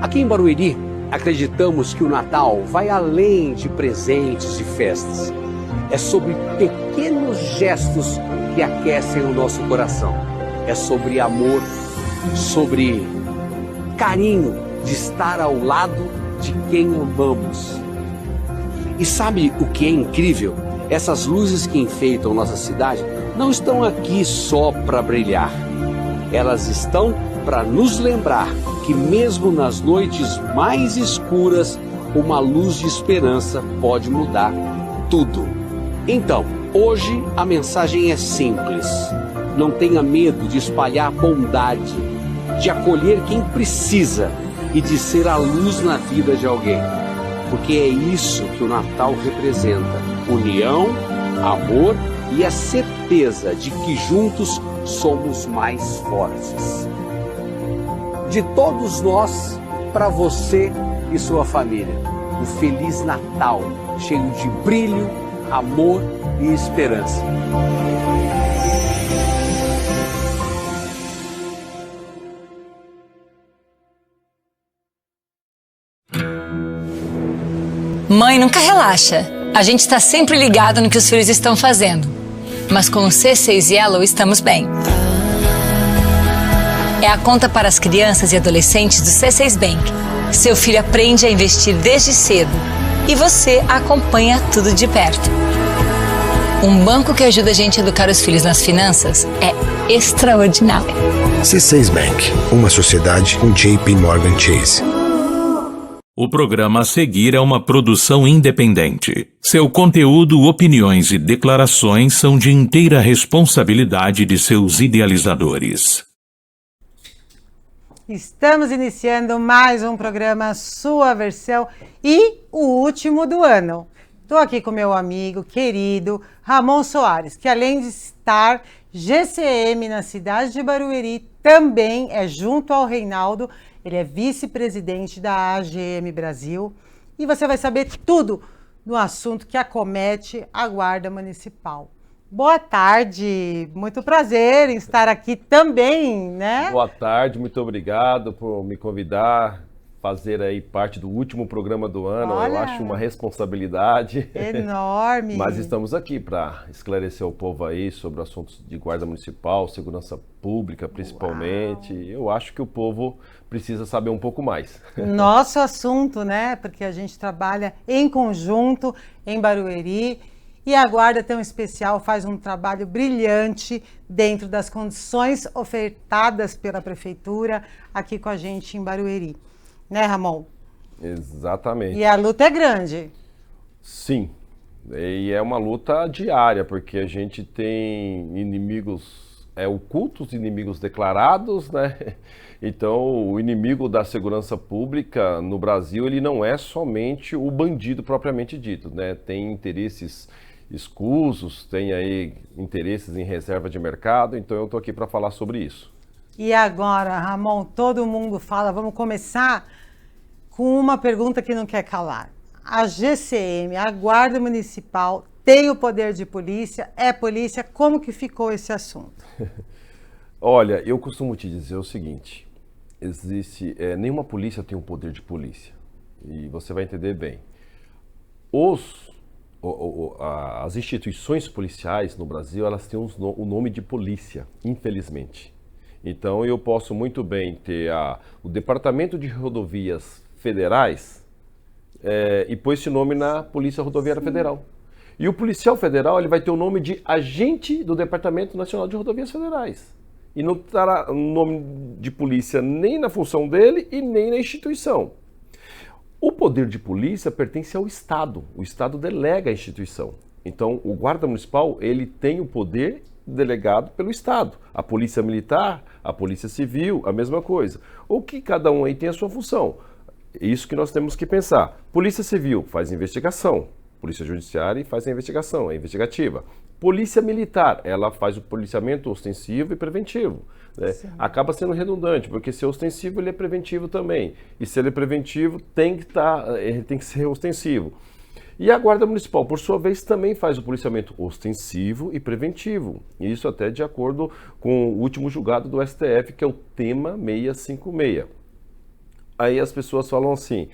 Aqui em Barueri, acreditamos que o Natal vai além de presentes e festas. É sobre pequenos gestos que aquecem o nosso coração. É sobre amor, sobre carinho de estar ao lado de quem amamos. E sabe o que é incrível? Essas luzes que enfeitam nossa cidade não estão aqui só para brilhar. Elas estão para nos lembrar que mesmo nas noites mais escuras, uma luz de esperança pode mudar tudo. Então, hoje a mensagem é simples. Não tenha medo de espalhar bondade, de acolher quem precisa e de ser a luz na vida de alguém. Porque é isso que o Natal representa: união, amor e a certeza de que juntos somos mais fortes. De todos nós, para você e sua família, um Feliz Natal, cheio de brilho, amor e esperança. Mãe nunca relaxa. A gente está sempre ligado no que os filhos estão fazendo. Mas com o C6 Yellow estamos bem. É a conta para as crianças e adolescentes do C6 Bank. Seu filho aprende a investir desde cedo e você acompanha tudo de perto. Um banco que ajuda a gente a educar os filhos nas finanças é extraordinário. C6 Bank, uma sociedade com JP Morgan Chase. O programa a seguir é uma produção independente. Seu conteúdo, opiniões e declarações são de inteira responsabilidade de seus idealizadores. Estamos iniciando mais um programa Sua Versão e o último do ano. Estou aqui com meu amigo querido Ramon Soares, que além de estar GCM na cidade de Barueri, também é junto ao Reinaldo. Ele é vice-presidente da AGM Brasil e você vai saber tudo do assunto que acomete a Guarda Municipal. Boa tarde, muito prazer em estar aqui também, né? Boa tarde, muito obrigado por me convidar, fazer aí parte do último programa do ano. Olha, eu acho uma responsabilidade enorme. Mas estamos aqui para esclarecer o povo aí sobre assuntos de guarda municipal, segurança pública principalmente. Uau. Eu acho que o povo precisa saber um pouco mais. Nosso assunto, né? Porque a gente trabalha em conjunto em Barueri e a Guarda Tão Especial faz um trabalho brilhante dentro das condições ofertadas pela Prefeitura aqui com a gente em Barueri. Né, Ramon? Exatamente. E a luta é grande. Sim, e é uma luta diária, porque a gente tem inimigos ocultos, inimigos declarados, né? Então, o inimigo da segurança pública no Brasil, ele não é somente o bandido propriamente dito, né? Tem interesses escusos, tem aí interesses em reserva de mercado, então eu estou aqui para falar sobre isso. E agora, Ramon, todo mundo fala, vamos começar com uma pergunta que não quer calar. A GCM, a Guarda Municipal, tem o poder de polícia? É polícia? Como que ficou esse assunto? Olha, eu costumo te dizer o seguinte, nenhuma polícia tem o poder de polícia, e você vai entender bem. As instituições policiais no Brasil, elas têm o nome de polícia, infelizmente. Então eu posso muito bem ter o Departamento de Rodovias Federais e pôr esse nome na Polícia Rodoviária Federal. E o policial federal ele vai ter o nome de agente do Departamento Nacional de Rodovias Federais. E não terá nome de polícia nem na função dele e nem na instituição. O poder de polícia pertence ao Estado. O Estado delega a instituição. Então o guarda municipal ele tem o poder delegado pelo Estado. A polícia militar, a polícia civil, a mesma coisa. O que cada um aí tem a sua função. Isso que nós temos que pensar. Polícia civil faz investigação. Polícia judiciária faz a investigação, é investigativa. Polícia militar, ela faz o policiamento ostensivo e preventivo. Né? Acaba sendo redundante, porque se é ostensivo, ele é preventivo também. E se ele é preventivo, ele tem que ser ostensivo. E a Guarda Municipal, por sua vez, também faz o policiamento ostensivo e preventivo. Isso até de acordo com o último julgado do STF, que é o tema 656. Aí as pessoas falam assim,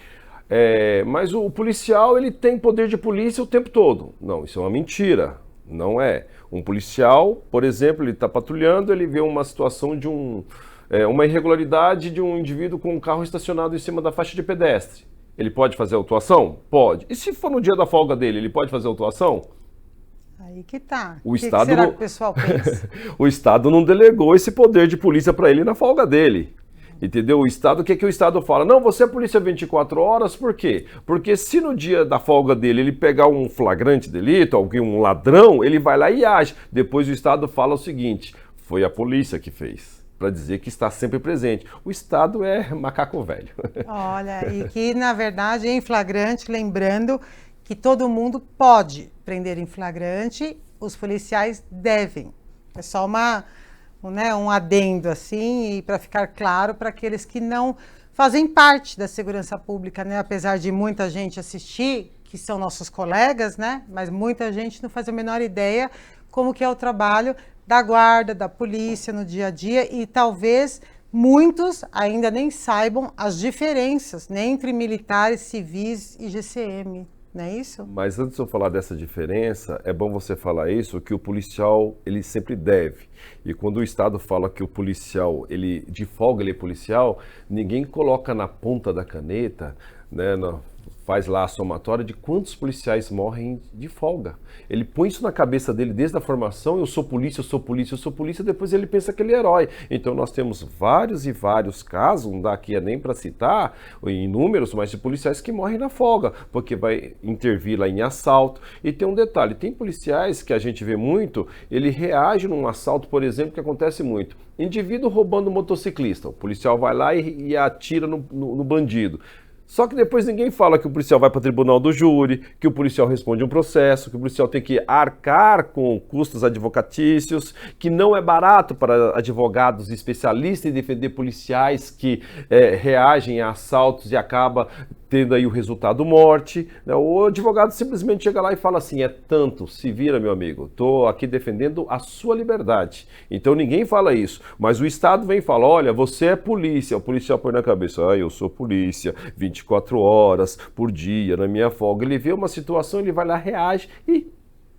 mas o policial ele tem poder de polícia o tempo todo. Não, isso é uma mentira, não é. Um policial, por exemplo, ele está patrulhando, ele vê uma situação de uma irregularidade de um indivíduo com um carro estacionado em cima da faixa de pedestre. Ele pode fazer autuação? Pode. E se for no dia da folga dele, ele pode fazer autuação? Aí que tá. O que Estado será não... que o pessoal pensa? O Estado não delegou esse poder de polícia para ele na folga dele. Entendeu? O Estado, o que o Estado fala? Não, você é polícia 24 horas, por quê? Porque se no dia da folga dele ele pegar um flagrante delito, um ladrão, ele vai lá e age. Depois o Estado fala o seguinte, foi a polícia que fez, para dizer que está sempre presente. O Estado é macaco velho. Olha, e que na verdade em flagrante, lembrando que todo mundo pode prender em flagrante, os policiais devem. É só um adendo assim, e para ficar claro para aqueles que não fazem parte da segurança pública, né? Apesar de muita gente assistir, que são nossos colegas, né? Mas muita gente não faz a menor ideia como que é o trabalho da guarda, da polícia no dia a dia, e talvez muitos ainda nem saibam as diferenças, né, entre militares, civis e GCM, não é isso? Mas antes de eu falar dessa diferença, é bom você falar isso, que o policial, ele sempre deve. E quando o Estado fala que o policial, de folga ele é policial, ninguém coloca na ponta da caneta, né, faz lá a somatória de quantos policiais morrem de folga. Ele põe isso na cabeça dele desde a formação, eu sou polícia, eu sou polícia, eu sou polícia, depois ele pensa que ele é herói. Então nós temos vários e vários casos, não dá aqui nem para citar em números, mas de policiais que morrem na folga, porque vai intervir lá em assalto. E tem um detalhe, tem policiais que a gente vê muito, ele reage num assalto, por exemplo, que acontece muito. Indivíduo roubando motociclista, o policial vai lá e atira no bandido. Só que depois ninguém fala que o policial vai para o tribunal do júri, que o policial responde um processo, que o policial tem que arcar com custos advocatícios, que não é barato para advogados especialistas em defender policiais que reagem a assaltos e acaba tendo aí o resultado morte. O advogado simplesmente chega lá e fala assim, é tanto, se vira meu amigo, estou aqui defendendo a sua liberdade. Então ninguém fala isso, mas o Estado vem e fala, olha, você é polícia, o policial põe na cabeça, eu sou polícia, 24 horas por dia, na minha folga. Ele vê uma situação, ele vai lá, reage e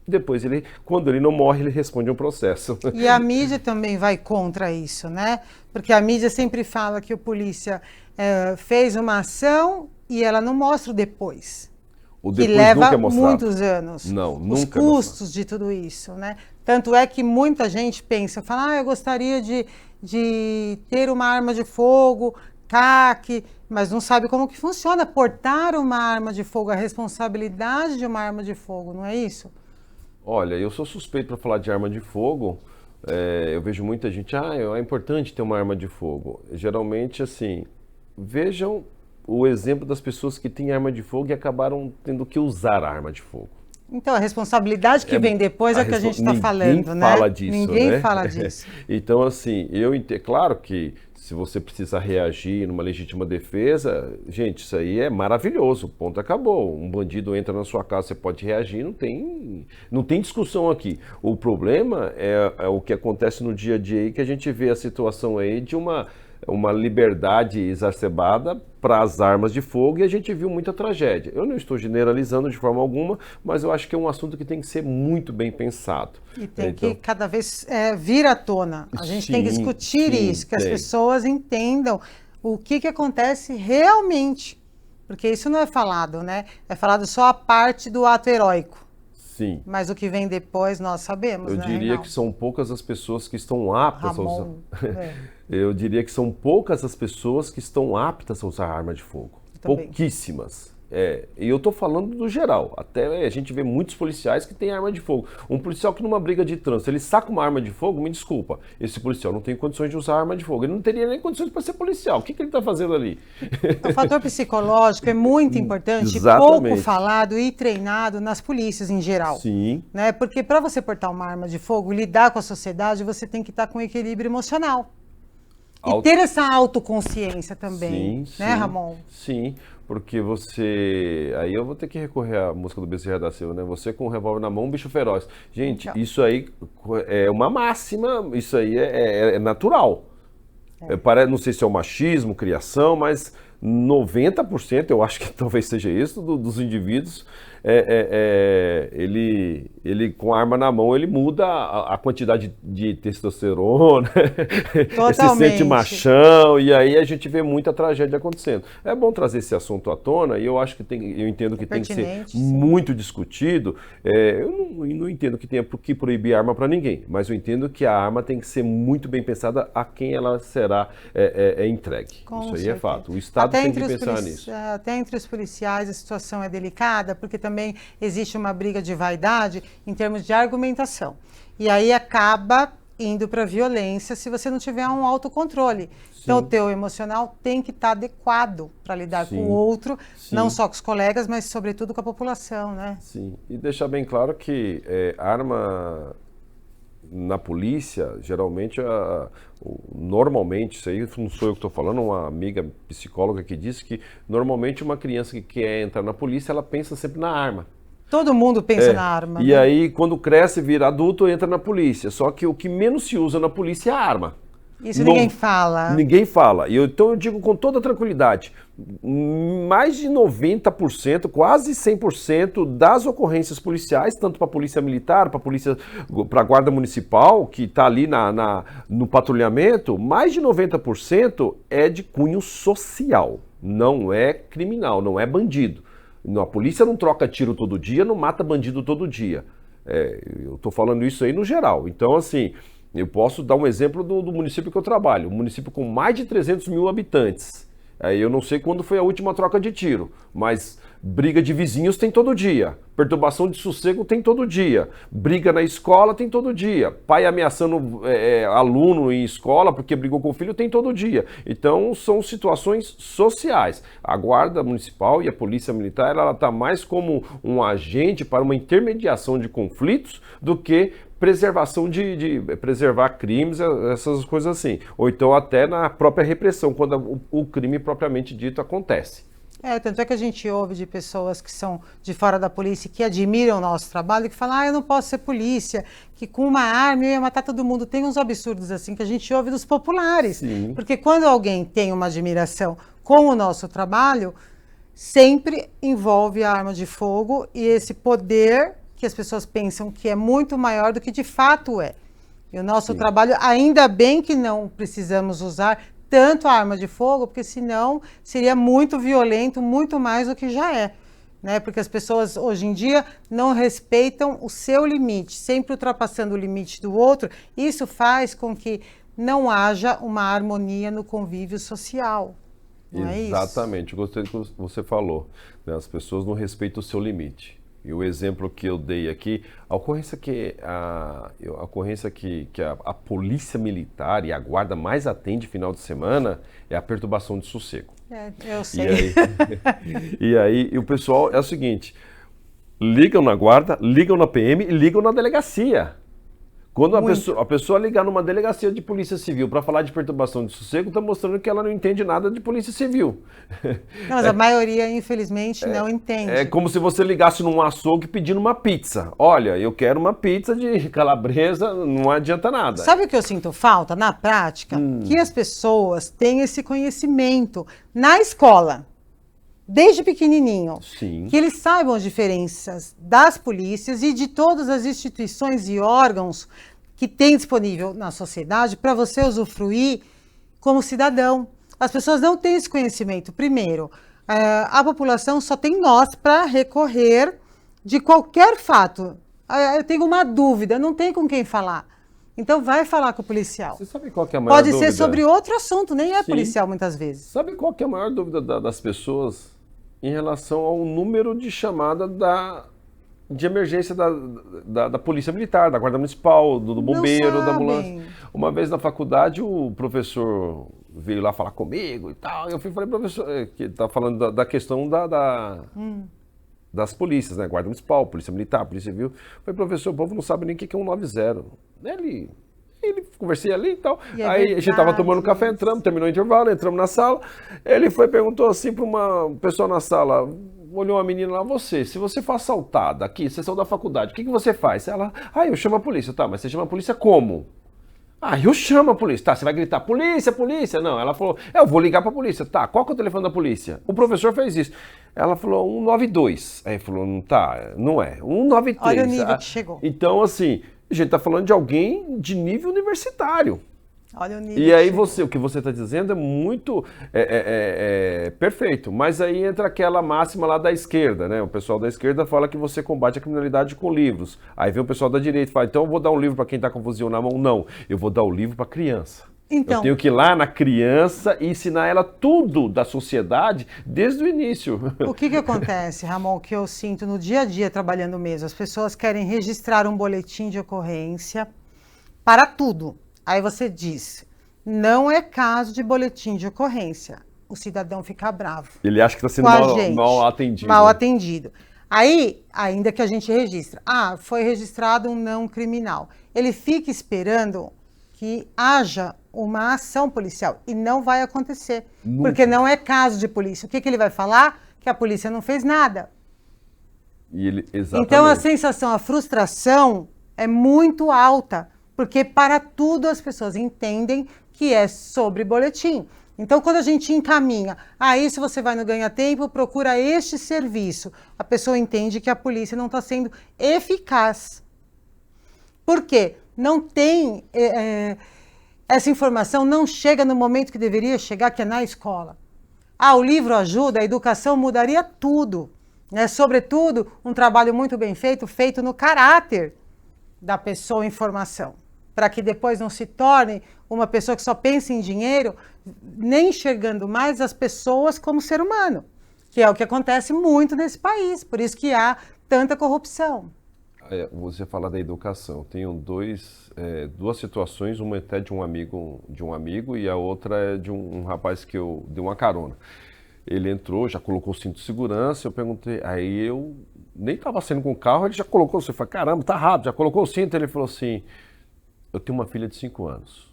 depois, quando ele não morre, ele responde um processo. E a mídia também vai contra isso, né? Porque a mídia sempre fala que o polícia fez uma ação e ela não mostra o depois. O depois que leva nunca é mostrado. Muitos anos. Não, os nunca custos de tudo isso, né? Tanto é que muita gente pensa, fala, eu gostaria de ter uma arma de fogo, CAC, mas não sabe como que funciona portar uma arma de fogo, a responsabilidade de uma arma de fogo, não é isso? Olha, eu sou suspeito para falar de arma de fogo. Eu vejo muita gente, é importante ter uma arma de fogo. Geralmente, assim, vejam o exemplo das pessoas que têm arma de fogo e acabaram tendo que usar a arma de fogo. Então, a responsabilidade que vem depois é o que a gente está falando, né? Fala disso, Ninguém né? fala disso. Então, assim, claro que se você precisa reagir numa legítima defesa, gente, isso aí é maravilhoso, ponto, acabou. Um bandido entra na sua casa, você pode reagir, não tem discussão aqui. O problema é o que acontece no dia a dia aí, que a gente vê a situação aí de uma liberdade exacerbada para as armas de fogo e a gente viu muita tragédia. Eu não estou generalizando de forma alguma, mas eu acho que é um assunto que tem que ser muito bem pensado. E tem que cada vez vir à tona. A gente tem que discutir isso, que as pessoas entendam o que acontece realmente. Porque isso não é falado, né? É falado só a parte do ato heróico. Sim. Mas o que vem depois nós sabemos, né? Eu diria que são poucas as pessoas que estão aptas a usar. Eu diria que são poucas as pessoas que estão aptas a usar arma de fogo. Pouquíssimas. E eu estou falando do geral. Até a gente vê muitos policiais que têm arma de fogo. Um policial que numa briga de trânsito, ele saca uma arma de fogo, me desculpa, esse policial não tem condições de usar arma de fogo. Ele não teria nem condições para ser policial. O que ele está fazendo ali? O fator psicológico é muito importante, pouco falado e treinado nas polícias em geral. Sim. Né? Porque para você portar uma arma de fogo, lidar com a sociedade, você tem que estar com equilíbrio emocional. E ter essa autoconsciência também, sim, né, Ramon? Sim, porque você... Aí eu vou ter que recorrer à música do Bezerra da Silva, né? Você com um revólver na mão, um bicho feroz. Gente, isso aí é uma máxima, isso aí é natural. Não sei se é o machismo, criação, mas 90%, eu acho que talvez seja isso, dos indivíduos, ele com a arma na mão, ele muda a quantidade de testosterona, ele se sente machão, e aí a gente vê muita tragédia acontecendo. É bom trazer esse assunto à tona, e eu acho que eu entendo que tem que ser muito discutido. Eu não entendo que tenha que proibir arma para ninguém, mas eu entendo que a arma tem que ser muito bem pensada a quem ela será entregue. Isso aí é fato. O Estado tem que pensar nisso. Até entre os policiais a situação é delicada, porque também existe uma briga de vaidade em termos de argumentação. E aí acaba indo para a violência se você não tiver um autocontrole. Sim. Então o teu emocional tem que estar adequado para lidar com o outro, não só com os colegas, mas sobretudo com a população, né? Sim, e deixar bem claro que arma na polícia, geralmente, normalmente, isso aí não sou eu que estou falando, uma amiga psicóloga que disse que normalmente uma criança que quer entrar na polícia, ela pensa sempre na arma. Todo mundo pensa na arma. E aí, quando cresce, vira adulto, entra na polícia. Só que o que menos se usa na polícia é a arma. Isso ninguém fala. Ninguém fala. Então eu digo com toda tranquilidade, mais de 90%, quase 100% das ocorrências policiais, tanto para a polícia militar, para a guarda municipal, que está ali no patrulhamento, mais de 90% é de cunho social. Não é criminal, não é bandido. A polícia não troca tiro todo dia, não mata bandido todo dia. Eu estou falando isso aí no geral. Então, assim, eu posso dar um exemplo do município que eu trabalho. Um município com mais de 300 mil habitantes. Eu não sei quando foi a última troca de tiro, mas briga de vizinhos tem todo dia. Perturbação de sossego tem todo dia. Briga na escola tem todo dia. Pai ameaçando aluno em escola porque brigou com o filho tem todo dia. Então são situações sociais. A Guarda Municipal e a Polícia Militar, ela está mais como um agente para uma intermediação de conflitos do que preservação de preservar crimes, essas coisas assim. Ou então até na própria repressão, quando o crime propriamente dito acontece. Tanto é que a gente ouve de pessoas que são de fora da polícia, que admiram o nosso trabalho, que falam, eu não posso ser polícia, que com uma arma eu ia matar todo mundo. Tem uns absurdos assim que a gente ouve dos populares. Sim. Porque quando alguém tem uma admiração com o nosso trabalho, sempre envolve a arma de fogo e esse poder que as pessoas pensam que é muito maior do que de fato é. E o nosso trabalho, ainda bem que não precisamos usar tanto a arma de fogo, porque senão seria muito violento, muito mais do que já é. Né? Porque as pessoas hoje em dia não respeitam o seu limite, sempre ultrapassando o limite do outro. Isso faz com que não haja uma harmonia no convívio social. Não é isso? Exatamente, eu gostei do que você falou. Né? As pessoas não respeitam o seu limite. E o exemplo que eu dei aqui, a ocorrência que a Polícia Militar e a Guarda mais atende final de semana é a perturbação de sossego. Eu sei. E aí o pessoal é o seguinte, ligam na Guarda, ligam na PM e ligam na delegacia. Quando a pessoa ligar numa delegacia de polícia civil para falar de perturbação de sossego, está mostrando que ela não entende nada de polícia civil. Não, mas a maioria, infelizmente, não entende. É como se você ligasse num açougue pedindo uma pizza. Olha, eu quero uma pizza de calabresa, não adianta nada. Sabe o que eu sinto falta na prática? Que as pessoas têm esse conhecimento na escola. Desde pequenininho, Sim. Que eles saibam as diferenças das polícias e de todas as instituições e órgãos que tem disponível na sociedade para você usufruir como cidadão. As pessoas não têm esse conhecimento. Primeiro, a população só tem nós para recorrer de qualquer fato. Eu tenho uma dúvida, não tem com quem falar. Então vai falar com o policial. Você sabe qual que é a maior dúvida? Pode ser sobre outro assunto, nem é Sim. policial muitas vezes. Sabe qual que é a maior dúvida das pessoas em relação ao número de chamada de emergência da Polícia Militar, da Guarda Municipal, do Bombeiro, da ambulância? Uma vez na faculdade o professor veio lá falar comigo e tal, e eu falei, professor, que tá falando da questão das polícias, né? Guarda Municipal, Polícia Militar, Polícia Civil. Eu falei, professor, o povo não sabe nem o que é 190. Ele conversei ali e tal. Aí a gente tava tomando café, terminou o intervalo, entramos na sala. Ele perguntou assim para uma pessoa na sala, olhou uma menina lá, se você for assaltada aqui, você saiu da faculdade, o que você faz? Ela, eu chamo a polícia. Tá, mas você chama a polícia como? Aí eu chamo a polícia. Tá, você vai gritar, polícia, polícia. Não, ela falou, eu vou ligar pra polícia. Tá, qual que é o telefone da polícia? O professor fez isso. Ela falou 192. Aí falou, não tá, não é. 193. Olha o nível que chegou. Então, assim, a gente tá falando de alguém de nível universitário. Olha o nível E aí chegou. o que você está dizendo é muito perfeito, mas aí entra aquela máxima lá da esquerda, né? O pessoal da esquerda fala que você combate a criminalidade com livros. Aí vem o pessoal da direita e fala, então eu vou dar um livro para quem está com o fuzil na mão. Não, eu vou dar o livro para criança. Então, Eu tenho que ir lá na criança e ensinar ela tudo da sociedade desde o início. o que acontece, Ramon, que eu sinto no dia a dia trabalhando mesmo? As pessoas querem registrar um boletim de ocorrência para tudo. Aí você diz, não é caso de boletim de ocorrência. O cidadão fica bravo. Ele acha que está sendo Com a gente. mal atendido. Mal atendido. Aí, ainda que a gente registra, foi registrado um não criminal. Ele fica esperando que haja uma ação policial e não vai acontecer, Nunca. porque não é caso de polícia. O que ele vai falar? Que a polícia não fez nada. E ele, exatamente. Então a sensação, a frustração é muito alta, porque para tudo as pessoas entendem que é sobre boletim. Então, quando a gente encaminha, se você vai no ganha-tempo, procura este serviço, a pessoa entende que a polícia não está sendo eficaz. Por quê? Não tem, essa informação não chega no momento que deveria chegar, que é na escola. O livro ajuda, a educação mudaria tudo, né? Sobretudo, um trabalho muito bem feito no caráter da pessoa em formação, para que depois não se torne uma pessoa que só pensa em dinheiro, nem enxergando mais as pessoas como ser humano, que é o que acontece muito nesse país, por isso que há tanta corrupção. Você fala da educação. Tenho duas situações, uma até de um amigo e a outra é de um rapaz que eu dei uma carona. Ele entrou, já colocou o cinto de segurança, eu perguntei, aí eu nem estava saindo com o carro, ele já colocou, você falou, caramba, tá rápido, já colocou o cinto, ele falou assim, eu tenho uma filha de 5 anos,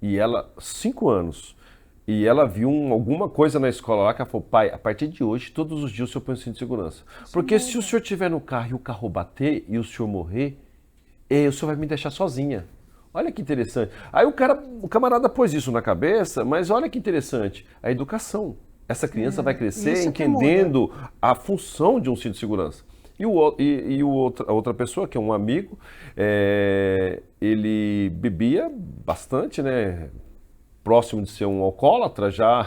e ela, 5 anos, e ela viu alguma coisa na escola lá que ela falou, pai, a partir de hoje, todos os dias o senhor põe o cinto de segurança, porque se o senhor estiver no carro e o carro bater e o senhor morrer, o senhor vai me deixar sozinha. Olha que interessante. Aí o camarada pôs isso na cabeça, mas olha que interessante, a educação. Essa criança vai crescer entendendo a função de um cinto de segurança. A outra pessoa, que é um amigo, ele bebia bastante, né? Próximo de ser um alcoólatra, já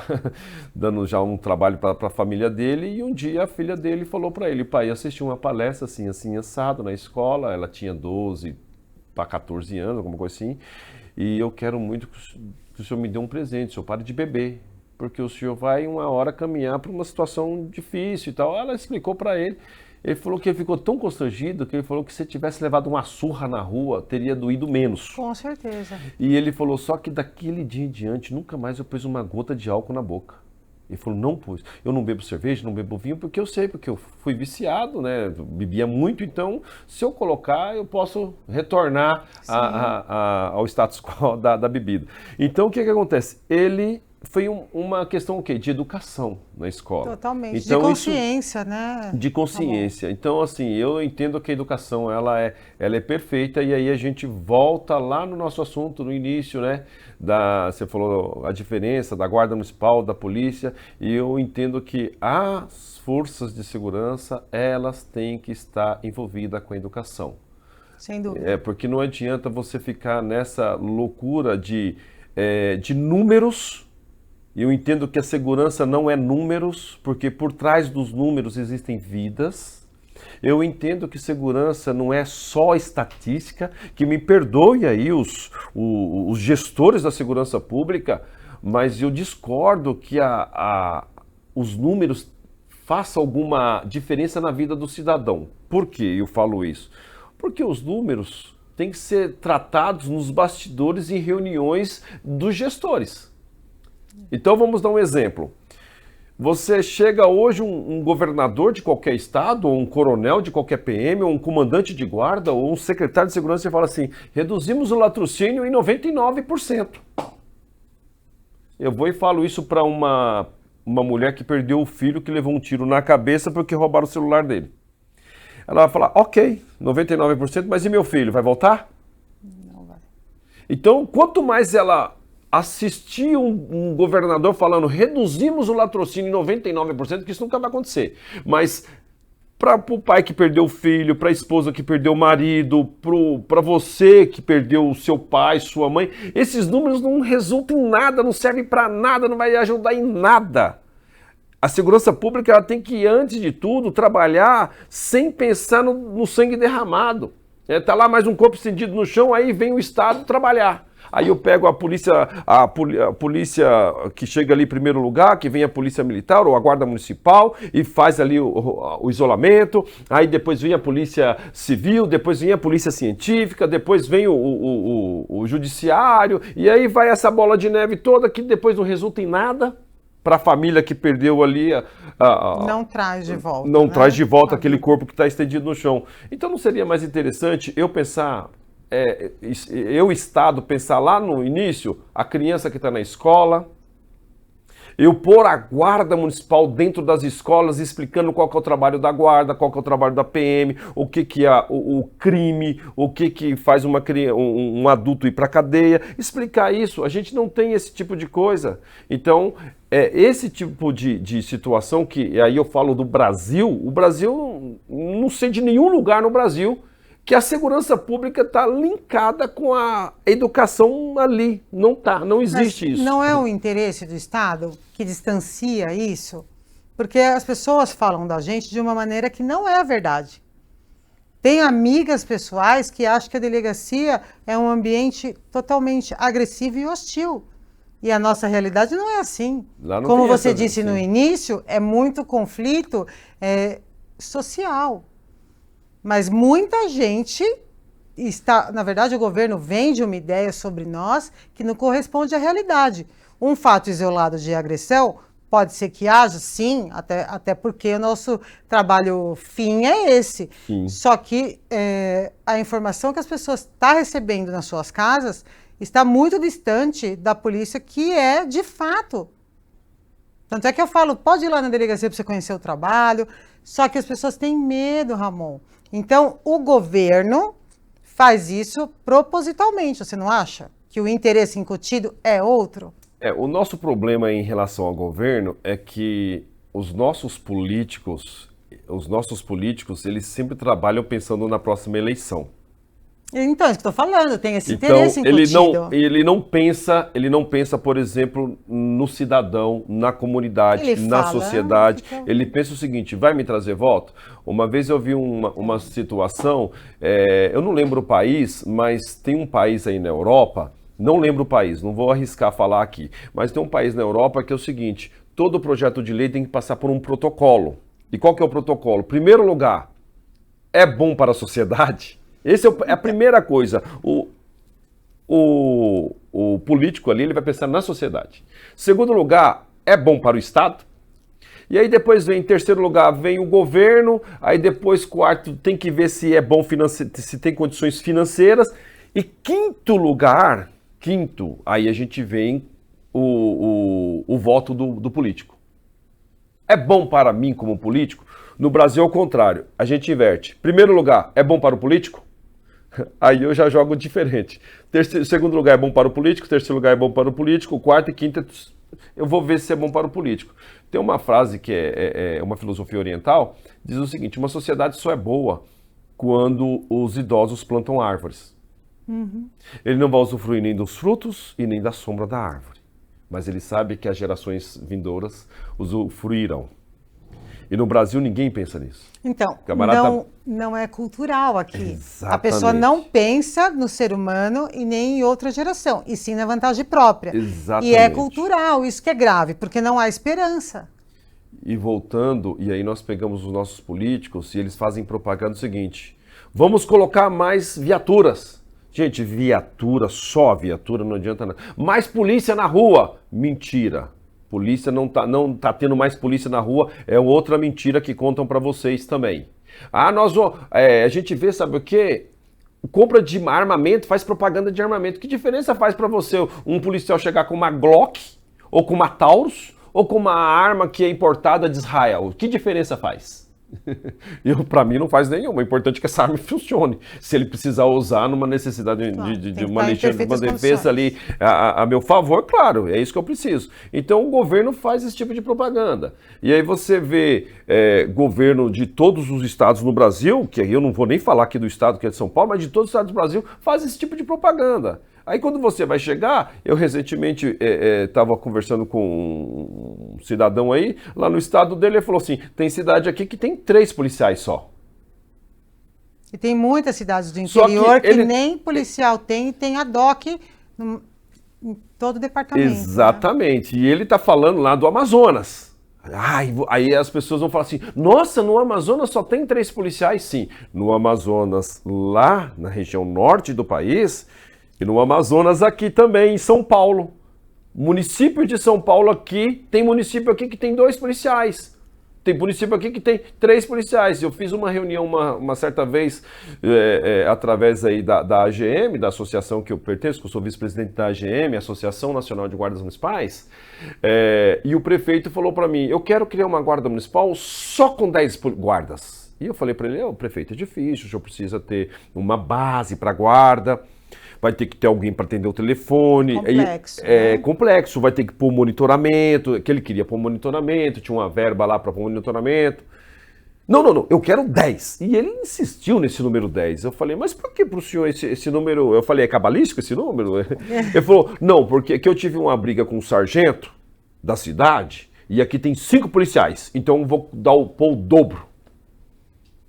dando já um trabalho para a família dele, e um dia a filha dele falou para ele, pai, eu assisti uma palestra assim, assim, assado na escola, ela tinha 12 para 14 anos, alguma coisa assim, e eu quero muito que o senhor me dê um presente, o senhor pare de beber, porque o senhor vai uma hora caminhar para uma situação difícil e tal. Ela explicou para ele, ele falou que ele ficou tão constrangido que ele falou que se tivesse levado uma surra na rua, teria doído menos. Com certeza. E ele falou, só que daquele dia em diante, nunca mais eu pus uma gota de álcool na boca. Ele falou, não pus. Eu não bebo cerveja, não bebo vinho, porque eu sei, porque eu fui viciado, né? Eu bebia muito, então se eu colocar, eu posso retornar ao status quo da bebida. Então o que acontece? Ele foi uma questão o quê? De educação na escola. Totalmente. Então, de consciência, né? De consciência. Então, assim, eu entendo que a educação ela é perfeita, e aí a gente volta lá no nosso assunto, no início, né? Você falou a diferença da Guarda Municipal, da polícia, e eu entendo que as forças de segurança, elas têm que estar envolvidas com a educação. Sem dúvida. Porque não adianta você ficar nessa loucura de números. Eu entendo que a segurança não é números, porque por trás dos números existem vidas. Eu entendo que segurança não é só estatística, que me perdoe aí os gestores da segurança pública, mas eu discordo que os números façam alguma diferença na vida do cidadão. Por que eu falo isso? Porque os números têm que ser tratados nos bastidores em reuniões dos gestores. Então vamos dar um exemplo. Você chega hoje, um governador de qualquer estado, ou um coronel de qualquer PM, ou um comandante de guarda, ou um secretário de segurança, e fala assim, reduzimos o latrocínio em 99%. Eu vou e falo isso para uma mulher que perdeu o filho, que levou um tiro na cabeça porque roubaram o celular dele. Ela vai falar, ok, 99%, mas e meu filho, vai voltar? Não vai. Então, quanto mais ela assistir um governador falando reduzimos o latrocínio em 99%, que isso nunca vai acontecer, mas para o pai que perdeu o filho, para a esposa que perdeu o marido, para você que perdeu o seu pai, sua mãe, esses números não resultam em nada, não servem para nada, não vai ajudar em nada. A segurança pública ela tem que, antes de tudo, trabalhar sem pensar no sangue derramado. Tá lá mais um corpo estendido no chão, aí vem o Estado trabalhar. Aí eu pego a polícia que chega ali em primeiro lugar, que vem a polícia militar ou a guarda municipal e faz ali o isolamento, aí depois vem a polícia civil, depois vem a polícia científica, depois vem o judiciário, e aí vai essa bola de neve toda que depois não resulta em nada para a família que perdeu ali. Não traz de volta. Não, né? traz de volta aquele corpo que está estendido no chão. Então não seria mais interessante eu pensar... eu, Estado, pensar lá no início, a criança que está na escola, eu pôr a guarda municipal dentro das escolas, explicando qual que é o trabalho da guarda, qual que é o trabalho da PM, o que é o crime, o que faz um adulto ir para a cadeia, explicar isso. A gente não tem esse tipo de coisa. Então, esse tipo de situação que, aí eu falo do Brasil, o Brasil, não sei de nenhum lugar no Brasil que a segurança pública está linkada com a educação ali. Não existe isso. Não é o interesse do Estado que distancia isso? Porque as pessoas falam da gente de uma maneira que não é a verdade. Tem amigas pessoais que acham que a delegacia é um ambiente totalmente agressivo e hostil. E a nossa realidade não é assim. Como você disse no início, é muito conflito social. Mas muita gente está, na verdade, o governo vende uma ideia sobre nós que não corresponde à realidade. Um fato isolado de agressão pode ser que haja, sim, até porque o nosso trabalho fim é esse. Sim. Só que a informação que as pessoas estão recebendo nas suas casas está muito distante da polícia, que é de fato. Tanto é que eu falo, pode ir lá na delegacia para você conhecer o trabalho, só que as pessoas têm medo, Ramon. Então, o governo faz isso propositalmente, você não acha? Que o interesse incutido é outro? O nosso problema em relação ao governo é que os nossos políticos, eles sempre trabalham pensando na próxima eleição. Então, é isso que eu estou falando, tem esse interesse incutido. Ele não pensa, por exemplo, no cidadão, na comunidade, na sociedade. Ele pensa o seguinte, vai me trazer voto? Uma vez eu vi uma situação, eu não lembro o país, mas tem um país aí na Europa, não lembro o país, não vou arriscar falar aqui, mas tem um país na Europa que é o seguinte, todo projeto de lei tem que passar por um protocolo. E qual que é o protocolo? Primeiro lugar, é bom para a sociedade? Essa é a primeira coisa. O político ali, ele vai pensar na sociedade. Segundo lugar, é bom para o Estado. E aí depois vem, em terceiro lugar, vem o governo. Aí depois, quarto, tem que ver se é bom se tem condições financeiras. E quinto lugar, aí a gente vem o voto do político. É bom para mim como político? No Brasil, ao contrário, a gente inverte. Primeiro lugar, é bom para o político? Aí eu já jogo diferente. Segundo lugar é bom para o político, terceiro lugar é bom para o político, quarto e quinto eu vou ver se é bom para o político. Tem uma frase que é uma filosofia oriental, diz o seguinte, uma sociedade só é boa quando os idosos plantam árvores. Uhum. Ele não vai usufruir nem dos frutos e nem da sombra da árvore, mas ele sabe que as gerações vindouras usufruirão. E no Brasil ninguém pensa nisso. Então, não é cultural aqui. Exatamente. A pessoa não pensa no ser humano e nem em outra geração, e sim na vantagem própria. Exatamente. E é cultural, isso que é grave, porque não há esperança. E voltando, e aí nós pegamos os nossos políticos e eles fazem propaganda o seguinte, vamos colocar mais viaturas. Gente, só viatura não adianta nada. Mais polícia na rua. Mentira. Polícia não tá tendo mais polícia na rua, é outra mentira que contam para vocês também. A gente vê, sabe o quê? Compra de armamento, faz propaganda de armamento. Que diferença faz para você um policial chegar com uma Glock, ou com uma Taurus, ou com uma arma que é importada de Israel? Que diferença faz? Para mim não faz nenhuma. O importante é que essa arma funcione. Se ele precisar usar numa necessidade de uma defesa ali a meu favor, claro, é isso que eu preciso. Então o governo faz esse tipo de propaganda. E aí você vê governo de todos os estados no Brasil, que eu não vou nem falar aqui do estado que é de São Paulo, mas de todos os estados do Brasil, faz esse tipo de propaganda. Aí quando você vai chegar, eu recentemente estava conversando com um cidadão aí, lá no estado dele, ele falou assim, tem cidade aqui que tem 3 policiais só. E tem muitas cidades do interior que nem policial tem, e tem a DOC em todo o departamento. Exatamente, né? E ele está falando lá do Amazonas. Aí as pessoas vão falar assim, nossa, no Amazonas só tem 3 policiais? Sim, no Amazonas, lá na região norte do país... E no Amazonas aqui também, em São Paulo. Município de São Paulo aqui, tem município aqui que tem 2 policiais. Tem município aqui que tem 3 policiais. Eu fiz uma reunião uma certa vez, através aí da AGM, da associação que eu pertenço, que eu sou vice-presidente da AGM, Associação Nacional de Guardas Municipais, e o prefeito falou para mim, eu quero criar uma guarda municipal só com 10 guardas. E eu falei para ele, prefeito, é difícil, o senhor precisa ter uma base para guarda, vai ter que ter alguém para atender o telefone. Complexo. Complexo, vai ter que pôr monitoramento, que ele queria pôr monitoramento, tinha uma verba lá para pôr monitoramento. Não, eu quero 10. E ele insistiu nesse número 10. Eu falei, mas por que para o senhor esse número? Eu falei, é cabalístico esse número? Ele falou, não, porque aqui eu tive uma briga com um sargento da cidade e aqui tem 5 policiais, então eu vou pôr o dobro.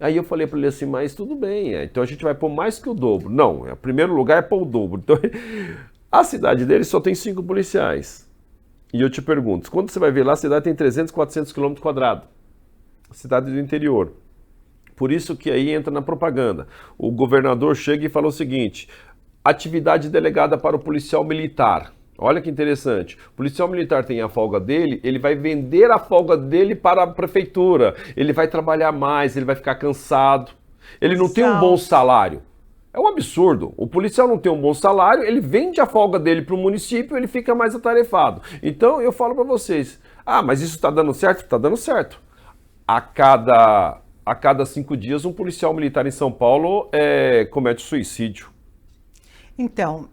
Aí eu falei para ele assim, mas tudo bem, então a gente vai pôr mais que o dobro. Não, em primeiro lugar é pôr o dobro. Então, a cidade dele só tem 5 policiais. E eu te pergunto, quando você vai ver lá, a cidade tem 300, 400 km². Cidade do interior. Por isso que aí entra na propaganda. O governador chega e fala o seguinte, atividade delegada para o policial militar. Olha que interessante, o policial militar tem a folga dele, ele vai vender a folga dele para a prefeitura, ele vai trabalhar mais, ele vai ficar cansado, ele não tem um bom salário. É um absurdo, o policial não tem um bom salário, ele vende a folga dele para o município, ele fica mais atarefado. Então eu falo para vocês, mas isso está dando certo? Está dando certo. A cada 5 dias um policial militar em São Paulo comete suicídio. Então,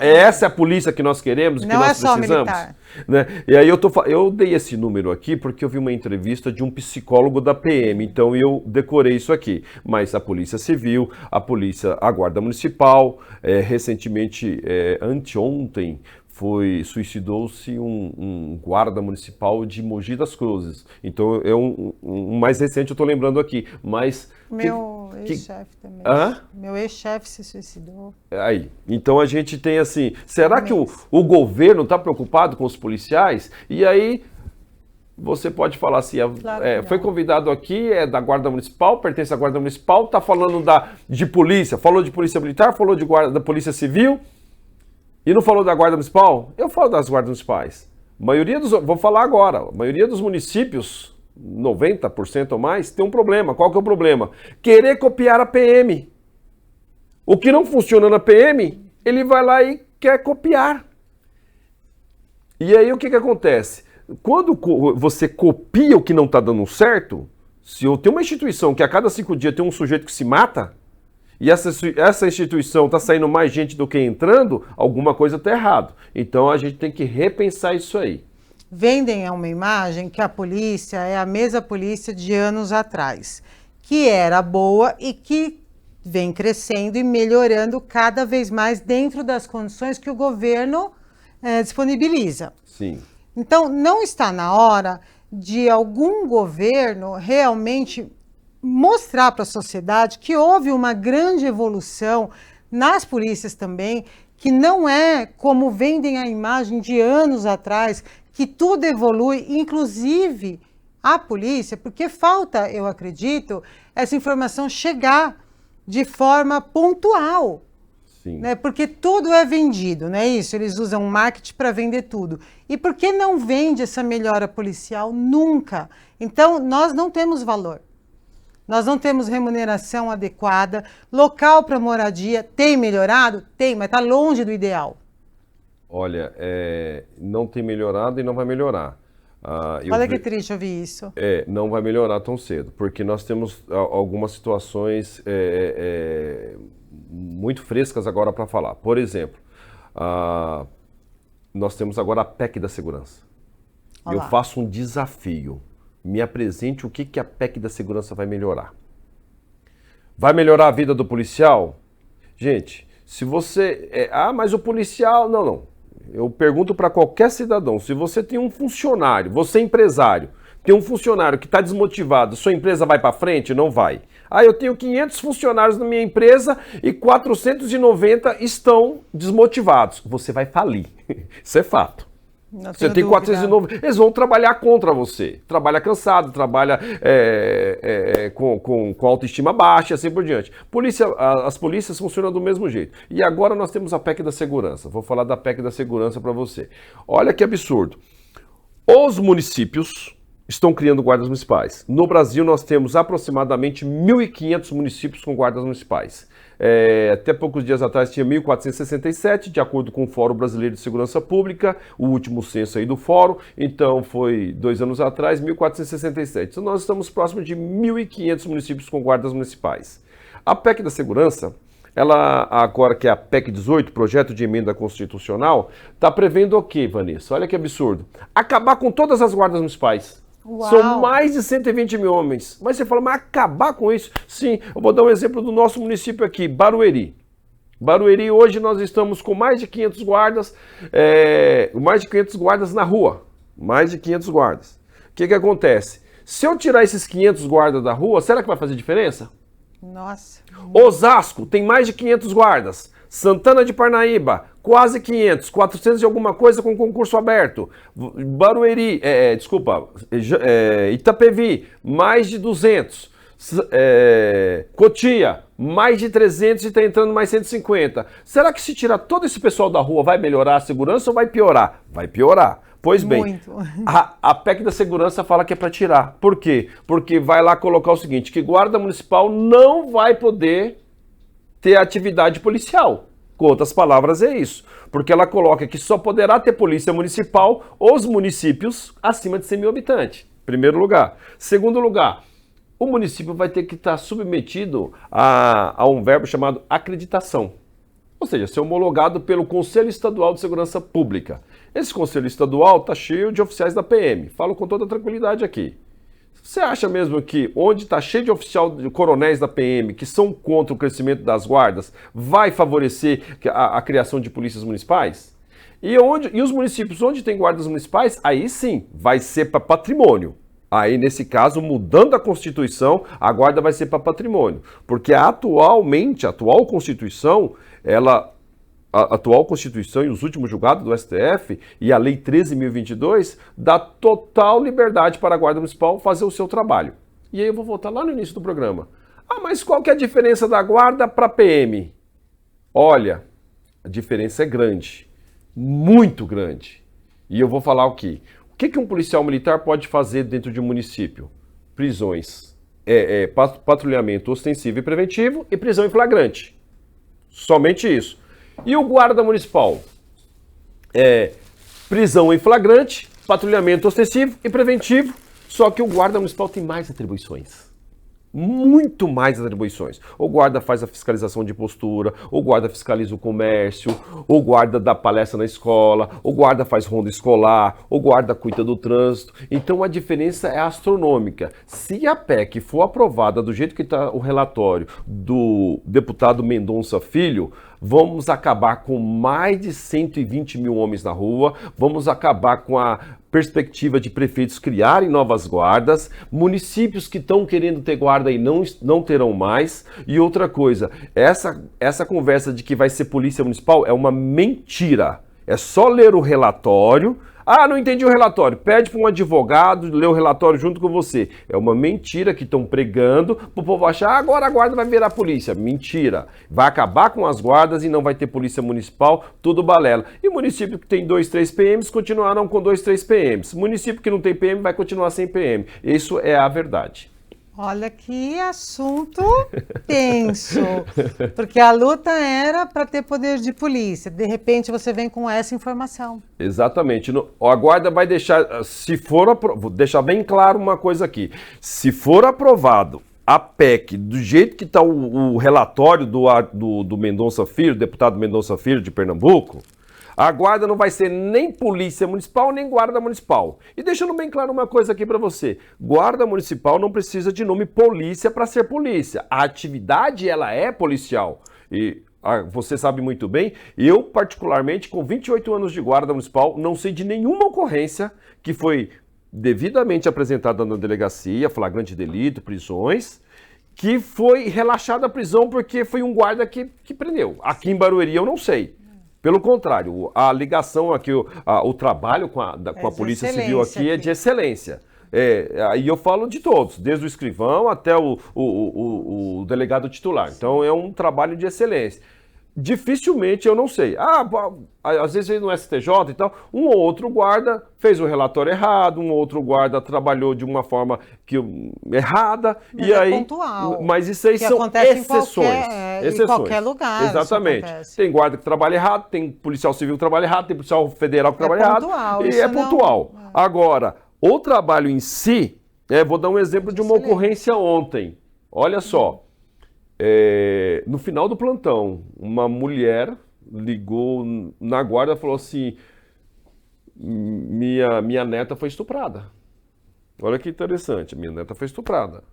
essa é a polícia que nós queremos, que nós precisamos. Não é só militar. Né? E aí eu dei esse número aqui porque eu vi uma entrevista de um psicólogo da PM, então eu decorei isso aqui. Mas a Polícia Civil, a Guarda Municipal, recentemente, anteontem, suicidou-se um guarda municipal de Mogi das Cruzes. Então, um mais recente eu estou lembrando aqui, mas... Meu ex-chefe também. Meu ex-chefe se suicidou. Aí, então a gente tem assim, será que o governo está preocupado com os policiais? E aí, você pode falar assim, foi convidado aqui, é da Guarda Municipal, pertence à Guarda Municipal, está falando de polícia, falou de polícia militar, falou da Polícia Civil, e não falou da Guarda Municipal? Eu falo das Guardas Municipais. Vou falar agora, a maioria dos municípios, 90% ou mais, tem um problema. Qual que é o problema? Querer copiar a PM. O que não funciona na PM, ele vai lá e quer copiar. E aí o que acontece? Quando você copia o que não está dando certo, se eu tenho uma instituição que a cada 5 dias tem um sujeito que se mata, e essa instituição está saindo mais gente do que entrando, alguma coisa está errado. Então a gente tem que repensar isso aí. Vendem uma imagem que a polícia é a mesma polícia de anos atrás, que era boa e que vem crescendo e melhorando cada vez mais dentro das condições que o governo disponibiliza. Sim. Então, não está na hora de algum governo realmente mostrar para a sociedade que houve uma grande evolução nas polícias também, que não é como vendem a imagem de anos atrás, que tudo evolui, inclusive a polícia, porque falta, eu acredito, essa informação chegar de forma pontual. Sim. Né? Porque tudo é vendido, não é isso? Eles usam marketing para vender tudo. E por que não vende essa melhora policial? Nunca. Então, nós não temos valor. Nós não temos remuneração adequada. Local para moradia tem melhorado? Tem, mas está longe do ideal. Olha, não tem melhorado e não vai melhorar. Olha que triste ouvir isso. Não vai melhorar tão cedo, porque nós temos algumas situações muito frescas agora para falar. Por exemplo, nós temos agora a PEC da segurança. Olá. Eu faço um desafio. Me apresente o que a PEC da segurança vai melhorar. Vai melhorar a vida do policial? Gente, se você... mas o policial... Não. Eu pergunto para qualquer cidadão, se você tem um funcionário, você é empresário, tem um funcionário que está desmotivado, sua empresa vai para frente? Não vai. Eu tenho 500 funcionários na minha empresa e 490 estão desmotivados. Você vai falir. Isso é fato. Você tem 490, eles vão trabalhar contra você. Trabalha cansado, trabalha com autoestima baixa e assim por diante. As polícias funcionam do mesmo jeito. E agora nós temos a PEC da segurança. Vou falar da PEC da segurança para você. Olha que absurdo. Os municípios estão criando guardas municipais. No Brasil nós temos aproximadamente 1.500 municípios com guardas municipais. Até poucos dias atrás tinha 1.467, de acordo com o Fórum Brasileiro de Segurança Pública, o último censo aí do Fórum, então foi 2 anos atrás, 1.467. Então nós estamos próximos de 1.500 municípios com guardas municipais. A PEC da segurança, ela agora que é a PEC 18, Projeto de Emenda Constitucional, está prevendo o quê, Vanessa? Olha que absurdo. Acabar com todas as guardas municipais. Uau. São mais de 120 mil homens. Mas você fala, mas acabar com isso? Sim, eu vou dar um exemplo do nosso município aqui, Barueri. Barueri, hoje nós estamos com mais de 500 guardas, na rua. Mais de 500 guardas. O que acontece? Se eu tirar esses 500 guardas da rua, será que vai fazer diferença? Nossa. Osasco tem mais de 500 guardas. Santana de Parnaíba, quase 500, 400 e alguma coisa com concurso aberto. Barueri, Itapevi, mais de 200. Cotia, mais de 300 e está entrando mais 150. Será que se tirar todo esse pessoal da rua vai melhorar a segurança ou vai piorar? Vai piorar. Pois bem, a PEC da segurança fala que é para tirar. Por quê? Porque vai lá colocar o seguinte, que guarda municipal não vai poder ter atividade policial. Com outras palavras, é isso. Porque ela coloca que só poderá ter polícia municipal os municípios acima de 100 mil habitantes. Primeiro lugar. Segundo lugar, o município vai ter que estar submetido a um verbo chamado acreditação. Ou seja, ser homologado pelo Conselho Estadual de Segurança Pública. Esse Conselho Estadual está cheio de oficiais da PM. Falo com toda tranquilidade aqui. Você acha mesmo que onde está cheio de coronéis da PM que são contra o crescimento das guardas vai favorecer a criação de polícias municipais? E os municípios onde tem guardas municipais, aí sim, vai ser para patrimônio. Aí, nesse caso, mudando a Constituição, a guarda vai ser para patrimônio. Porque atualmente, a atual Constituição, a atual Constituição e os últimos julgados do STF e a Lei 13.022 dá total liberdade para a Guarda Municipal fazer o seu trabalho. E aí eu vou voltar lá no início do programa. Mas qual que é a diferença da Guarda para a PM? Olha, a diferença é grande, muito grande. E eu vou falar o quê? O que um policial militar pode fazer dentro de um município? Prisões, patrulhamento ostensivo e preventivo e prisão em flagrante. Somente isso. E o guarda municipal? Prisão em flagrante, patrulhamento ostensivo e preventivo, só que o guarda municipal tem mais atribuições. Muito mais atribuições. O guarda faz a fiscalização de postura, o guarda fiscaliza o comércio, o guarda dá palestra na escola, o guarda faz ronda escolar, o guarda cuida do trânsito. Então a diferença é astronômica. Se a PEC for aprovada do jeito que está o relatório do deputado Mendonça Filho, vamos acabar com mais de 120 mil homens na rua, vamos acabar com a perspectiva de prefeitos criarem novas guardas, municípios que estão querendo ter guarda e não terão mais. E outra coisa, essa conversa de que vai ser polícia municipal é uma mentira. É só ler o relatório. Não entendi o relatório. Pede para um advogado ler o relatório junto com você. É uma mentira que estão pregando para o povo achar agora a guarda vai virar polícia. Mentira. Vai acabar com as guardas e não vai ter polícia municipal, tudo balela. E município que tem 2, 3 PMs continuarão com 2, 3 PMs. Município que não tem PM vai continuar sem PM. Isso é a verdade. Olha que assunto tenso, porque a luta era para ter poder de polícia. De repente você vem com essa informação. Exatamente. A guarda vai deixar, se for vou deixar bem claro uma coisa aqui. Se for aprovado a PEC do jeito que está o relatório do Mendonça Filho, deputado Mendonça Filho de Pernambuco, a guarda não vai ser nem polícia municipal, nem guarda municipal. E deixando bem claro uma coisa aqui para você. Guarda municipal não precisa de nome polícia para ser polícia. A atividade, ela é policial. E você sabe muito bem, eu particularmente, com 28 anos de guarda municipal, não sei de nenhuma ocorrência que foi devidamente apresentada na delegacia, flagrante delito, prisões, que foi relaxada a prisão porque foi um guarda que prendeu. Aqui em Barueri eu não sei. Pelo contrário, a ligação aqui, o trabalho com a Polícia Civil aqui é de excelência. Aí eu falo de todos, desde o escrivão até o delegado titular. Então é um trabalho de excelência. Dificilmente eu não sei. Às vezes no STJ e tal, um ou outro guarda fez o relatório errado, um ou outro guarda trabalhou de uma forma errada. Mas e é aí, pontual. Mas isso aí Que são acontece exceções. Em qualquer lugar. Exatamente. Tem guarda que trabalha errado, tem policial civil que trabalha errado, tem policial federal que trabalha errado. E é pontual. Agora, o trabalho em si, vou dar um exemplo de uma ocorrência ontem. Olha só. No final do plantão, uma mulher ligou na guarda e falou assim: minha neta foi estuprada. Olha que interessante, minha neta foi estuprada.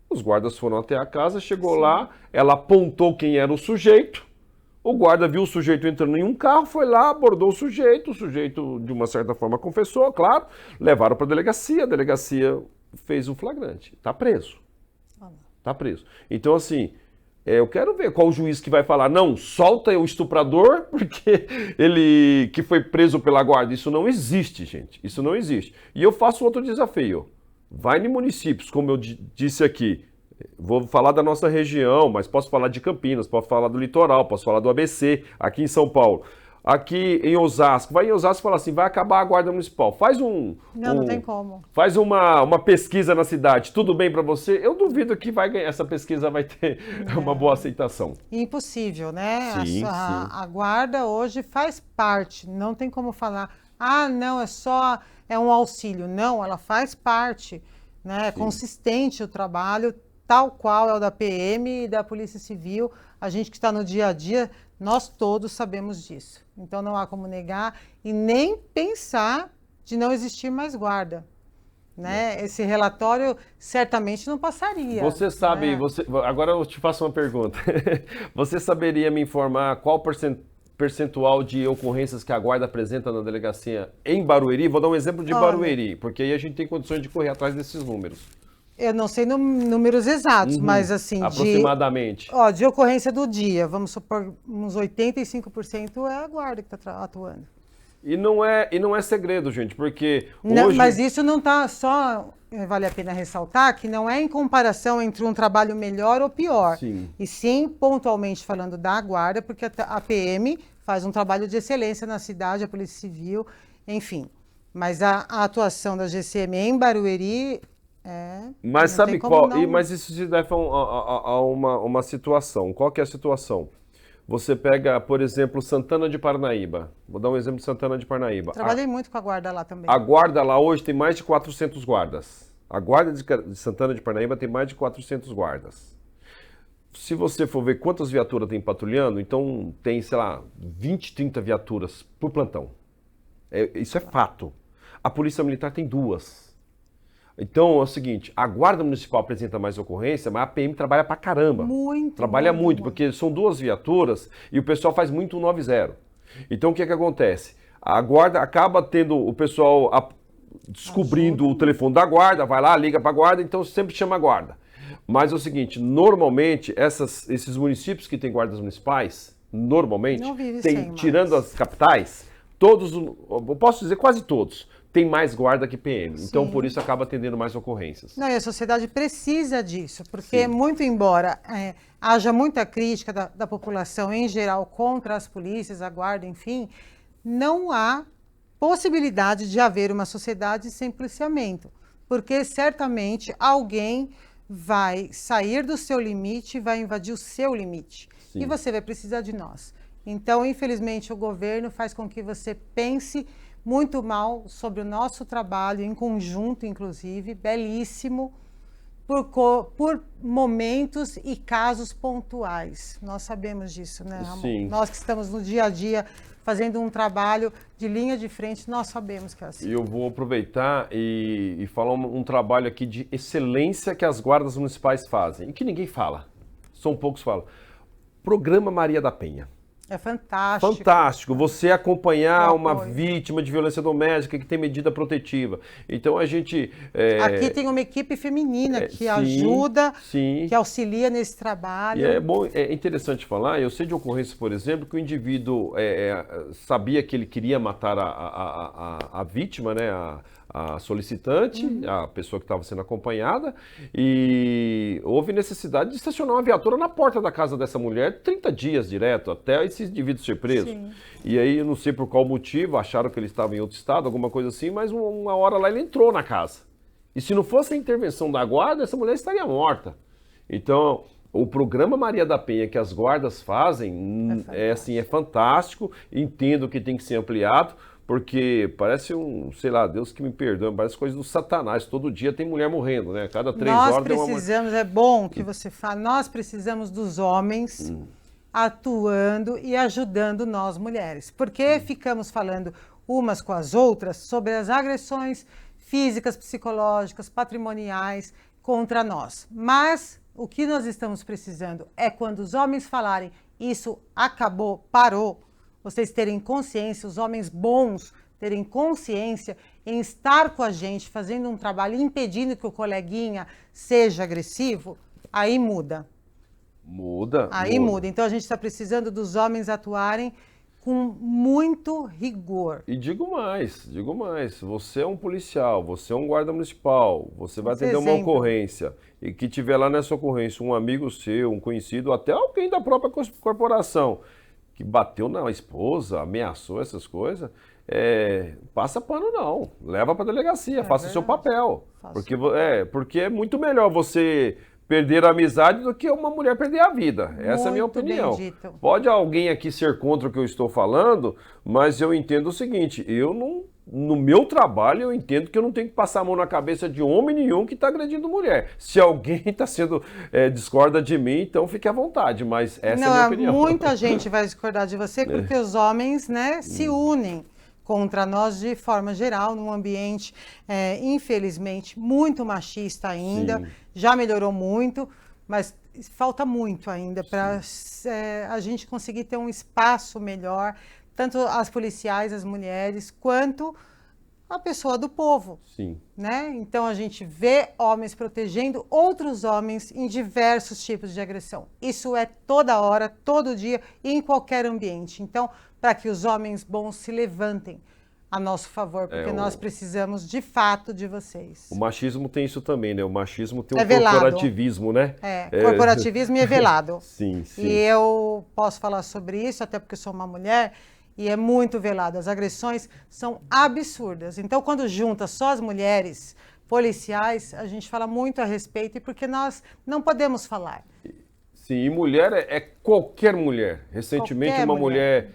Os guardas foram até a casa, chegou lá, ela apontou quem era o sujeito, o guarda viu o sujeito entrando em um carro, foi lá, abordou o sujeito de uma certa forma confessou, claro, levaram para a delegacia fez um flagrante, está preso. Está preso. Então assim, eu quero ver qual o juiz que vai falar, não, solta o estuprador, porque ele que foi preso pela guarda. Isso não existe, gente. Isso não existe. E eu faço outro desafio. Vai em municípios, como eu disse aqui. Vou falar da nossa região, mas posso falar de Campinas, posso falar do litoral, posso falar do ABC, aqui em São Paulo. Aqui em Osasco, vai em Osasco e fala assim, vai acabar a guarda municipal. Faz não tem como. Faz uma pesquisa na cidade, tudo bem para você? Eu duvido que essa pesquisa vai ter uma boa aceitação. Impossível, né? Sim, a guarda hoje faz parte, não tem como falar, não, é um auxílio. Não, ela faz parte, né? É consistente o trabalho, tal qual é o da PM e da Polícia Civil. A gente que está no dia a dia, nós todos sabemos disso. Então não há como negar e nem pensar de não existir mais guarda. Né? Esse relatório certamente não passaria. Você sabe, né? Agora eu te faço uma pergunta. Você saberia me informar qual percentual de ocorrências que a guarda apresenta na delegacia em Barueri? Vou dar um exemplo de Barueri, porque aí a gente tem condições de correr atrás desses números. Eu não sei números exatos, mas assim... Aproximadamente. De ocorrência do dia, vamos supor, uns 85% é a guarda que está atuando. E não é segredo, gente, porque hoje... Mas isso não está só... Vale a pena ressaltar que não é em comparação entre um trabalho melhor ou pior. Sim. E sim, pontualmente falando da guarda, porque a PM faz um trabalho de excelência na cidade, a Polícia Civil, enfim. Mas a atuação da GCM em Barueri... Mas sabe qual? Mas isso se deve a uma situação. Qual que é a situação? Você pega, por exemplo, Santana de Parnaíba. Vou dar um exemplo de Santana de Parnaíba. Trabalhei muito com a guarda lá também. A guarda lá hoje tem mais de 400 guardas. A guarda de Santana de Parnaíba tem mais de 400 guardas. Se você for ver quantas viaturas tem patrulhando, então tem, sei lá, 20, 30 viaturas por plantão. Isso é fato. A Polícia Militar tem 2. Então é o seguinte, a Guarda Municipal apresenta mais ocorrência, mas a PM trabalha pra caramba. Trabalha muito, porque são 2 viaturas e o pessoal faz muito 190. Então o que acontece? A guarda acaba tendo o pessoal descobrindo o telefone da guarda, vai lá, liga pra guarda, então sempre chama a guarda. Mas é o seguinte, normalmente esses municípios que têm guardas municipais, normalmente, tirando as capitais, todos, eu posso dizer quase todos, tem mais guarda que PM. Sim. Então, por isso, acaba atendendo mais ocorrências. Não, e a sociedade precisa disso, porque muito embora haja muita crítica da população em geral contra as polícias, a guarda, enfim, não há possibilidade de haver uma sociedade sem policiamento, porque certamente alguém vai sair do seu limite e vai invadir o seu limite. Sim. E você vai precisar de nós. Então, infelizmente, o governo faz com que você pense muito mal sobre o nosso trabalho, em conjunto, inclusive, belíssimo, por momentos e casos pontuais. Nós sabemos disso, né, Ramon? Sim. Nós que estamos no dia a dia fazendo um trabalho de linha de frente, nós sabemos que é assim. E eu vou aproveitar e falar um trabalho aqui de excelência que as guardas municipais fazem, e que ninguém fala, são poucos falam. Programa Maria da Penha. É fantástico. Fantástico, você acompanhar Eu uma apoio. vítima de violência doméstica que tem medida protetiva. Então a gente... Aqui tem uma equipe feminina que sim, ajuda, sim. que auxilia nesse trabalho. E é bom, é interessante falar, eu sei de ocorrência, por exemplo, que o indivíduo sabia que ele queria matar a vítima, né, a solicitante, a pessoa que estava sendo acompanhada, e houve necessidade de estacionar uma viatura na porta da casa dessa mulher 30 dias direto, até esse indivíduo ser preso. Sim. E aí, eu não sei por qual motivo, acharam que ele estava em outro estado, alguma coisa assim, mas uma hora lá ele entrou na casa. E se não fosse a intervenção da guarda, essa mulher estaria morta. Então, o programa Maria da Penha que as guardas fazem é fantástico, entendo que tem que ser ampliado, porque parece sei lá, Deus que me perdoe, parece coisa do Satanás. Todo dia tem mulher morrendo, né? Cada 3 Nós horas tem uma mulher. precisamos, é bom que você fale, nós precisamos dos homens atuando e ajudando nós mulheres. Porque ficamos falando umas com as outras sobre as agressões físicas, psicológicas, patrimoniais contra nós. Mas o que nós estamos precisando é quando os homens falarem isso acabou, parou, vocês terem consciência, os homens bons terem consciência em estar com a gente, fazendo um trabalho, impedindo que o coleguinha seja agressivo, aí muda. Aí muda. Então a gente está precisando dos homens atuarem com muito rigor. E digo mais, você é um policial, você é um guarda municipal, você vai atender uma ocorrência, e que tiver lá nessa ocorrência um amigo seu, um conhecido, até alguém da própria corporação, que bateu na esposa, ameaçou essas coisas, passa pano não, leva para a delegacia, faça o seu papel. Porque é muito melhor você perder a amizade do que uma mulher perder a vida. Essa é a minha opinião. Bendito. Pode alguém aqui ser contra o que eu estou falando, mas eu entendo o seguinte, no meu trabalho, eu entendo que eu não tenho que passar a mão na cabeça de homem nenhum que está agredindo mulher. Se alguém está discorda de mim, então fique à vontade, mas essa é a minha opinião. Muita gente vai discordar de você porque os homens, né, se unem contra nós de forma geral, num ambiente, infelizmente, muito machista ainda. Sim. Já melhorou muito, mas falta muito ainda para a gente conseguir ter um espaço melhor, tanto as policiais, as mulheres, quanto a pessoa do povo. Sim. Né? Então a gente vê homens protegendo outros homens em diversos tipos de agressão. Isso é toda hora, todo dia e em qualquer ambiente. Então, para que os homens bons se levantem a nosso favor, porque nós precisamos de fato de vocês. O machismo tem isso também, né? O machismo tem um velado. corporativismo, né? Corporativismo e é velado. Sim. E eu posso falar sobre isso, até porque sou uma mulher, e é muito velado. As agressões são absurdas. Então, quando junta só as mulheres policiais, a gente fala muito a respeito, e porque nós não podemos falar. Sim, e mulher é qualquer mulher. Recentemente, Qualquer uma mulher.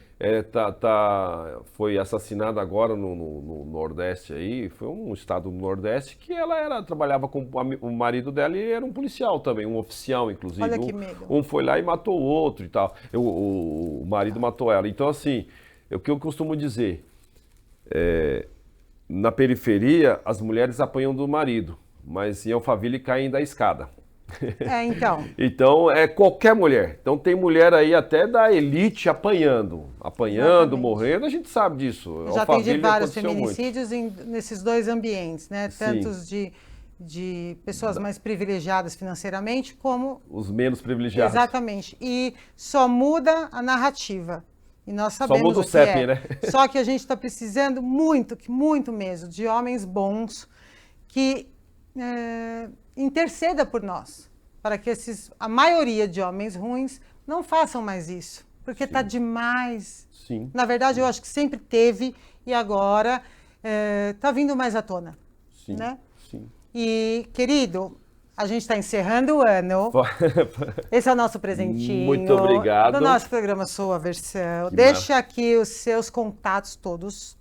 foi assassinada agora no Nordeste aí, foi um estado do Nordeste que ela trabalhava com o marido dela e era um policial também, um oficial, inclusive. Olha que medo. Um foi lá e matou o outro e tal. O marido matou ela. Então, assim, o que eu costumo dizer, na periferia, as mulheres apanham do marido, mas em Alphaville caem da escada. Então. Então, é qualquer mulher. Então, tem mulher aí até da elite apanhando, Exatamente. morrendo, a gente sabe disso. Eu já Alphaville atendi vários aconteceu feminicídios nesses dois ambientes, né? Sim. Tantos de pessoas mais privilegiadas financeiramente, como... Os menos privilegiados. Exatamente. E só muda a narrativa. E nós sabemos muda o que CEP, né? Só que a gente está precisando muito mesmo, de homens bons que interceda por nós, para que a maioria de homens ruins não façam mais isso, porque está demais. Sim. Na verdade, eu acho que sempre teve e agora está vindo mais à tona. Sim. Né? Sim. E, querido, A gente está encerrando o ano. Esse é o nosso presentinho. Muito obrigado. Do nosso programa Sua Versão. Deixa aqui os seus contatos todos.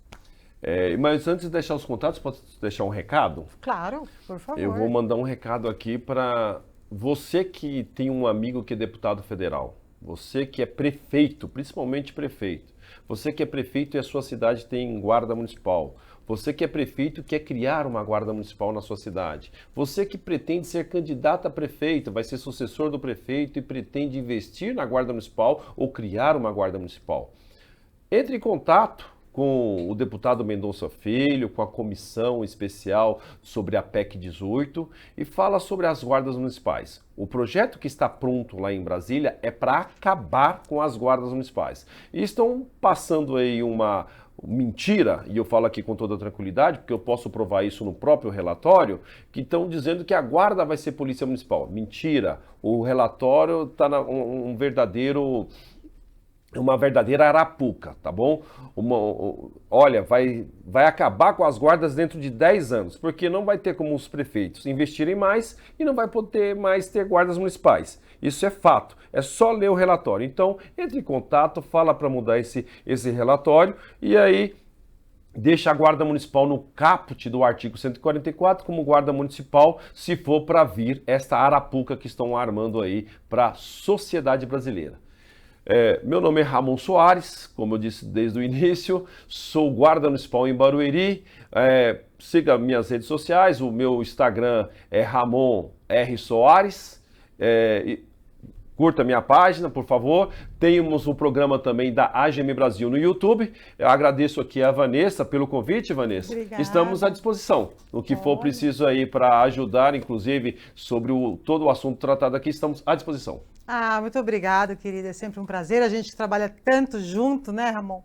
Mas antes de deixar os contatos, posso deixar um recado? Claro, por favor. Eu vou mandar um recado aqui para você que tem um amigo que é deputado federal. Você que é prefeito, principalmente prefeito. Você que é prefeito e a sua cidade tem guarda municipal. Você que é prefeito e quer criar uma guarda municipal na sua cidade. Você que pretende ser candidato a prefeito, vai ser sucessor do prefeito e pretende investir na guarda municipal ou criar uma guarda municipal. Entre em contato com o deputado Mendonça Filho, com a comissão especial sobre a PEC 18 e fala sobre as guardas municipais. O projeto que está pronto lá em Brasília é para acabar com as guardas municipais. E estão passando aí uma mentira, e eu falo aqui com toda tranquilidade, porque eu posso provar isso no próprio relatório, que estão dizendo que a guarda vai ser polícia municipal. Mentira! O relatório está uma verdadeira arapuca, tá bom? Olha, vai acabar com as guardas dentro de 10 anos, porque não vai ter como os prefeitos investirem mais e não vai poder mais ter guardas municipais. Isso é fato, é só ler o relatório. Então, entre em contato, fala para mudar esse relatório e aí deixa a guarda municipal no caput do artigo 144 como guarda municipal, se for para vir esta arapuca que estão armando aí para a sociedade brasileira. Meu nome é Ramon Soares, como eu disse desde o início, sou guarda municipal em Barueri, siga minhas redes sociais, o meu Instagram é Ramon R. Soares, curta minha página, por favor. Temos o programa também da AGM Brasil no YouTube. Eu agradeço aqui a Vanessa pelo convite, Vanessa. Obrigada. Estamos à disposição. O que for preciso aí para ajudar, inclusive, sobre todo o assunto tratado aqui, estamos à disposição. Muito obrigado, querida. É sempre um prazer. A gente trabalha tanto junto, né, Ramon?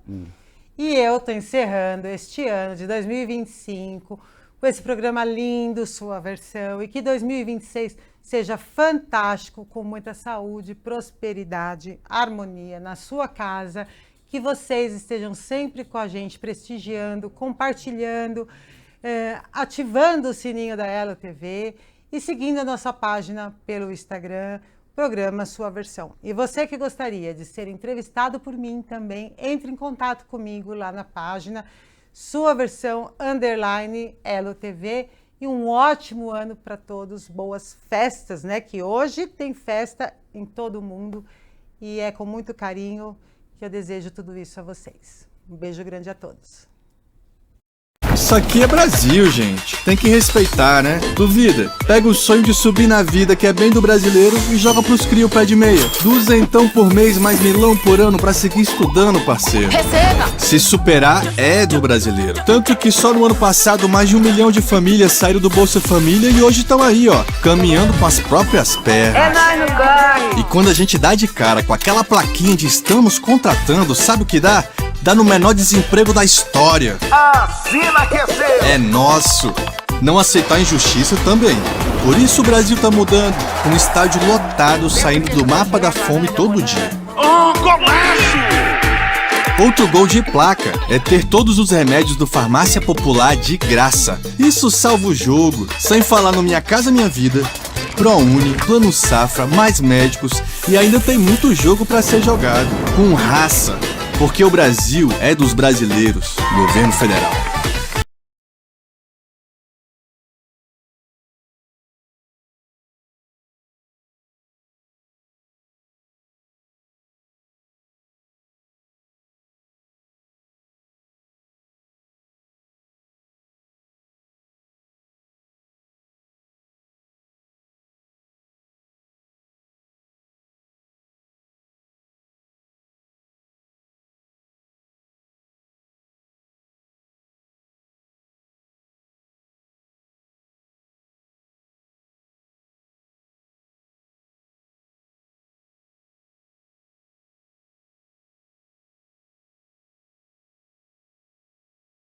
E eu estou encerrando este ano de 2025 com esse programa lindo, Sua Versão, e que 2026 seja fantástico, com muita saúde, prosperidade, harmonia na sua casa, que vocês estejam sempre com a gente, prestigiando, compartilhando, ativando o sininho da Elo TV e seguindo a nossa página pelo Instagram, programa Sua Versão. E você que gostaria de ser entrevistado por mim também, entre em contato comigo lá na página Sua Versão _Elo TV. E um ótimo ano para todos, boas festas, né? Que hoje tem festa em todo o mundo e é com muito carinho que eu desejo tudo isso a vocês. Um beijo grande a todos. Isso aqui é Brasil, gente. Tem que respeitar, né? Duvida? Pega o sonho de subir na vida, que é bem do brasileiro, e joga pros crio pé de meia. $200 por mês, mais milão por ano pra seguir estudando, parceiro. Receba! Se superar é do brasileiro. Tanto que só no ano passado mais de 1 milhão de famílias saíram do Bolsa Família e hoje estão aí, ó, caminhando com as próprias pernas. É nóis no ganho! E quando a gente dá de cara com aquela plaquinha de estamos contratando, sabe o que dá? Dá no menor desemprego da história. Assina que é nosso. Não aceitar injustiça também. Por isso o Brasil tá mudando. Um estádio lotado saindo do mapa da fome todo dia. Outro gol de placa é ter todos os remédios do Farmácia Popular de graça. Isso salva o jogo. Sem falar no Minha Casa Minha Vida, ProUni, Plano Safra, mais médicos e ainda tem muito jogo pra ser jogado. Com raça. Porque o Brasil é dos brasileiros. Governo Federal.